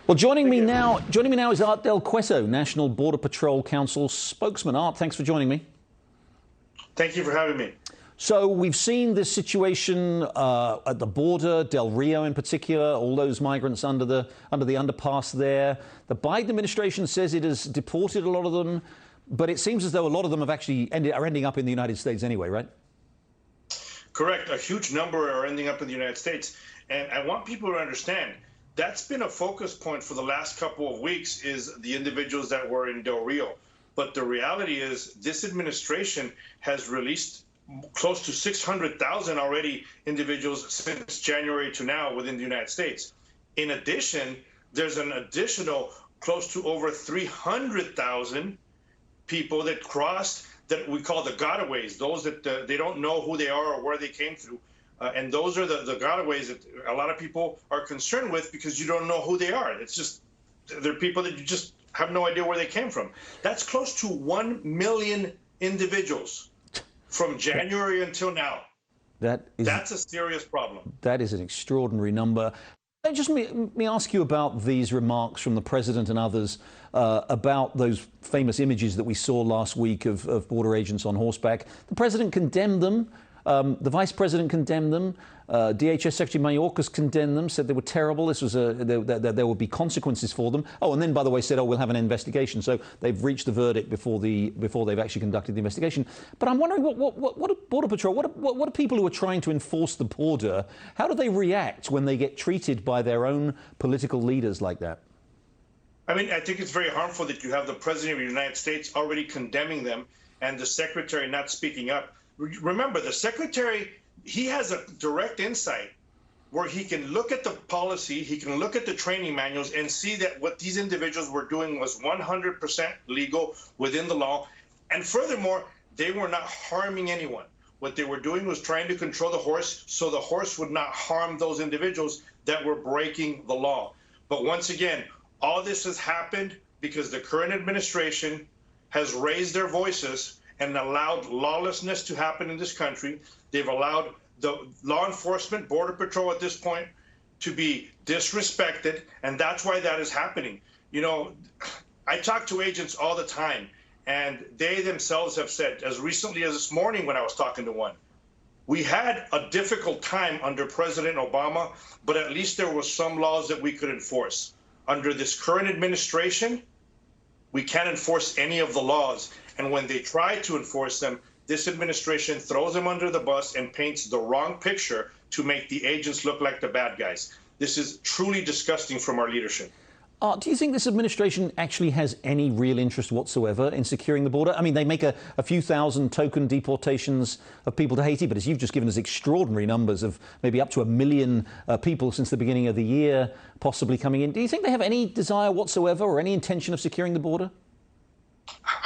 Well, joining me now is Art Del Cueto, National Border Patrol Council spokesman. Art, thanks for joining me. Thank you for having me. So we've seen this situation at the border, Del Rio in particular, all those migrants under the underpass there. The Biden administration says it has deported a lot of them, but it seems as though a lot of them have actually are ending up in the United States anyway, right? Correct. A huge number are ending up in the United States. And I want people to understand that's been a focus point for the last couple of weeks, is the individuals that were in Del Rio. But the reality is this administration has released close to 600,000 already individuals since January to now within the United States. In addition, there's an additional close to over 300,000 people that crossed that we call the gotaways, those that they don't know who they are or where they came through. And those are the gotaways that a lot of people are concerned with because you don't know who they are. It's just, they're people that you just have no idea where they came from. That's close to 1 million individuals from January until now. That's a serious problem. That is an extraordinary number. Just let me ask you about these remarks from the president and others about those famous images that we saw last week of border agents on horseback. The president condemned them. The vice president condemned them. DHS Secretary Mayorkas condemned them, said they were terrible. This was there would be consequences for them. Oh, and then, by the way, said, "Oh, we'll have an investigation." So they've reached the verdict before they've actually conducted the investigation. But I'm wondering, what Border Patrol, what are people who are trying to enforce the border? How do they react when they get treated by their own political leaders like that? I mean, I think it's very harmful that you have the president of the United States already condemning them and the secretary not speaking up. Remember, the secretary, he has a direct insight where he can look at the policy, he can look at the training manuals and see that what these individuals were doing was 100% legal within the law. And furthermore, they were not harming anyone. What they were doing was trying to control the horse so the horse would not harm those individuals that were breaking the law. But once again, all this has happened because the current administration has raised their voices and allowed lawlessness to happen in this country. They've allowed the law enforcement, Border Patrol at this point, to be disrespected, and that's why that is happening. You know, I talk to agents all the time, and they themselves have said, as recently as this morning when I was talking to one, we had a difficult time under President Obama, but at least there were some laws that we could enforce. Under this current administration, we can't enforce any of the laws. And when they try to enforce them, this administration throws them under the bus and paints the wrong picture to make the agents look like the bad guys. This is truly disgusting from our leadership. Do you think this administration actually has any real interest whatsoever in securing the border? I mean, they make a few thousand token deportations of people to Haiti, but as you've just given us extraordinary numbers of maybe up to 1 million people since the beginning of the year possibly coming in. Do you think they have any desire whatsoever or any intention of securing the border?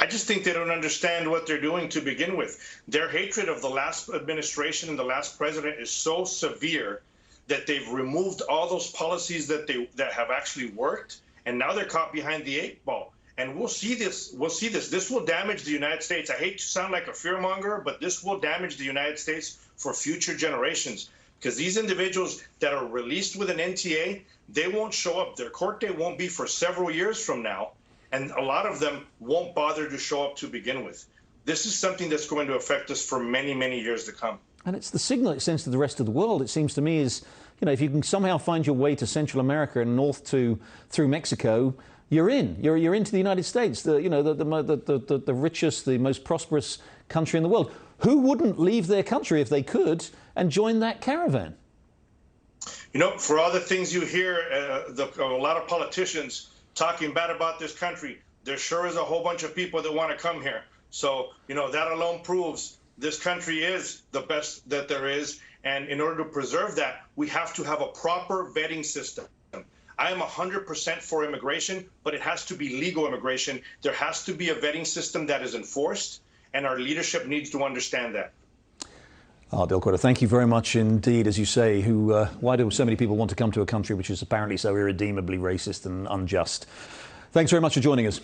I just think they don't understand what they're doing to begin with. Their hatred of the last administration and the last president is so severe that they've removed all those policies that have actually worked, and now they're caught behind the 8 ball. And we'll see this. This will damage the United States. I hate to sound like a fearmonger, but this will damage the United States for future generations, because these individuals that are released with an NTA, they won't show up. Their court date won't be for several years from now. And a lot of them won't bother to show up to begin with. This is something that's going to affect us for many, many years to come. And it's the signal it sends to the rest of the world, it seems to me, is, you know, if you can somehow find your way to Central America and north through Mexico, you're in. You're into the United States, the richest, the most prosperous country in the world. Who wouldn't leave their country if they could and join that caravan? You know, for all the things you hear, a lot of politicians talking bad about this country, there sure is a whole bunch of people that want to come here. So, you know, that alone proves this country is the best that there is. And in order to preserve that, we have to have a proper vetting system. I am 100% for immigration, but it has to be legal immigration. There has to be a vetting system that is enforced, and our leadership needs to understand that. Del Cueto, thank you very much indeed. As you say, why do so many people want to come to a country which is apparently so irredeemably racist and unjust? Thanks very much for joining us.